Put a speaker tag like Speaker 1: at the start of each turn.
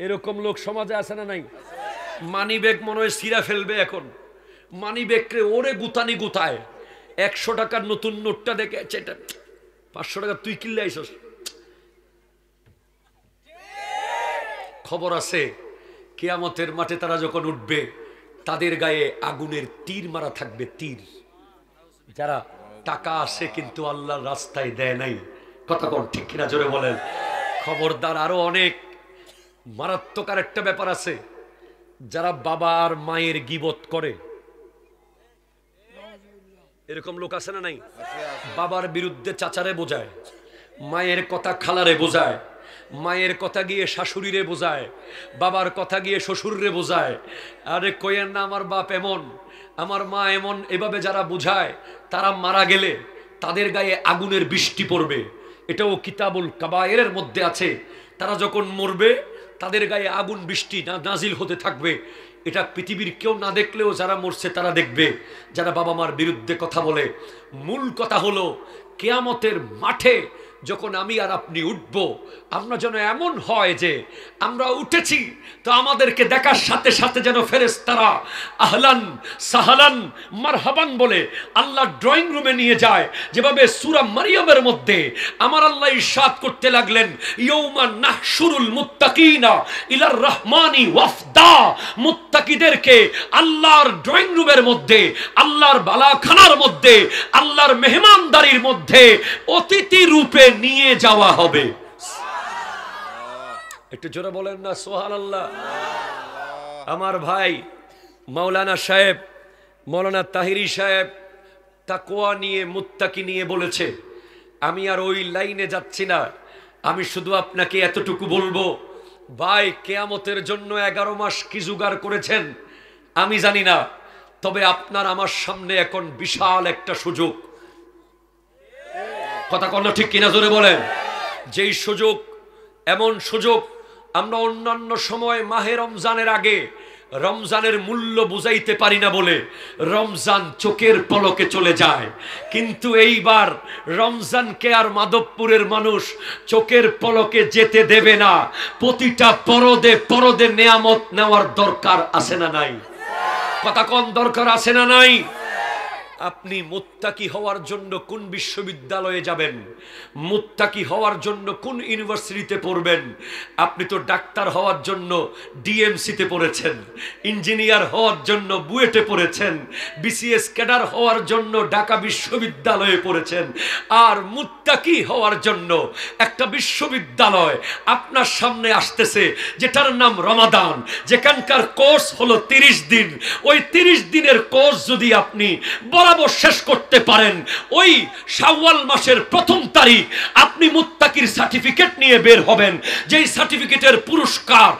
Speaker 1: এরকম লোক সমাজে আছে না নাই? মানি ব্যাগ মনে হয় ছিঁড়া ফেলবে এখন, মানি ব্যাগকে ওরে গুতানি গুতায়। 100 টাকার নতুন নোটটা দেখে এটা 500 টাকা তুই কিনলে আইসস। খবর আছে কিয়ামতের মাঠে তারা যখন উঠবে তাদের গায়ে আগুনের তীর মারা থাকবে, তীর। যারা টাকা আসে কিন্তু আল্লাহর রাস্তায় দেয় নাই, কথা কোন ঠিক কিনা জোরে বলেন। খবরদার, আরো অনেক মারাত্মক আর একটা ব্যাপার আছে। যারা বাবা আর মায়ের গীবত করে, এরকম লোক আছে না নাই? বাবার বিরুদ্ধে চাচারে বোঝায়, মায়ের কথা খালারে বোঝায়, মায়ের কথা গিয়ে শাশুড়িরে বোঝায়, বাবার কথা গিয়ে শ্বশুররে বোঝায়। আরে কইয়েন না আমার বাপ এমন, আমার মা এমন। এভাবে যারা বোঝায় তারা মারা গেলে তাদের গায়ে আগুনের বৃষ্টি পড়বে। এটাও কিতাবুল কাবায়েরের মধ্যে আছে। তারা যখন মরবে তাদের গায়ে আগুন বৃষ্টি নাজিল হতে থাকবে। এটা পৃথিবীর কেউ না দেখলেও যারা মরছে তারা দেখবে, যারা বাবা মার বিরুদ্ধে কথা বলে। মূল কথা হলো কিয়ামতের মাঠে যখন আমি আর আপনি উঠব, আমরা যেন এমন হয় যে আমরা উঠেছি তো আমাদেরকে দেখার সাথে সাথে যেন ফেরেশতারা আহলান সাহালান মারহাবান বলে আল্লাহ ড্রয়িং রুমে নিয়ে যায়। যেভাবে সূরা মারিয়ামের মধ্যে আমার আল্লাহ ইরশাদ করতে লাগলেন, ইয়াউমা নাহশুরুল মুত্তাকিনা ইলার রহমানি ওয়াফদা। মুত্তাকিদেরকে আল্লাহর ড্রয়িং রুমের মধ্যে, আল্লাহর বালাখানার মধ্যে, আল্লাহর মেহমানদারির মধ্যে অতিথি রূপে নিয়ে যাওয়া হবে। একটু জোরে বলেন না সুবহানাল্লাহ। আমার ভাই মাওলানা সাহেব, মাওলানা তাহিরি সাহেব তাকওয়া নিয়ে, মুত্তাকি নিয়ে বলেছে। আমি আর ওই লাইনে যাচ্ছি না, আমি শুধু আপনাকে এতটুকু বলবো, ভাই কিয়ামতের জন্য 11 মাস কি জোগাড় করেছেন আমি জানি না, তবে আপনার আমার সামনে এখন বিশাল একটা সুযোগ। কথা কন ঠিক কিনা জোরে বলেন। যেই সুযোগ, এমন সুযোগ আমরা অন্যান্য সময় মাহে রমজানের আগে রমজানের মূল্য বুঝাইতে পারি না বলে রমজান চোখের পলকে চলে যায়, কিন্তু এইবার রমজানকে আর মাধবপুরের মানুষ চোখের পলকে যেতে দেবে না। প্রতিটা পরদে পরদে নেয়ামত নেওয়ার দরকার আছে না নাই? কথা কোন দরকার আছে না নাই? আপনি মুত্তাকি হওয়ার জন্য কোন বিশ্ববিদ্যালয়ে যাবেন, মুত্তাকি হওয়ার জন্য কোন ইউনিভার্সিটিতে পড়বেন? আপনি তো ডাক্তার হওয়ার জন্য ডিএমসিতে পড়েছেন, ইঞ্জিনিয়ার হওয়ার জন্য বুয়েটে পড়েছেন, বিসিএস ক্যাডার হওয়ার জন্য ঢাকা বিশ্ববিদ্যালয়ে পড়েছেন। আর মুত্তাকি হওয়ার জন্য একটা বিশ্ববিদ্যালয় আপনার সামনে আসতেছে যেটার নাম রমাদান, যেখানকার কোর্স হলো 30 দিন। ওই 30 দিনের কোর্স যদি আপনি বরাবর শেষ করতে পারেন, ওই শাওয়াল মাসের 1ম তারিখ আপনি মুত্তাকির সার্টিফিকেট নিয়ে বের হবেন, যেই সার্টিফিকেটের পুরস্কার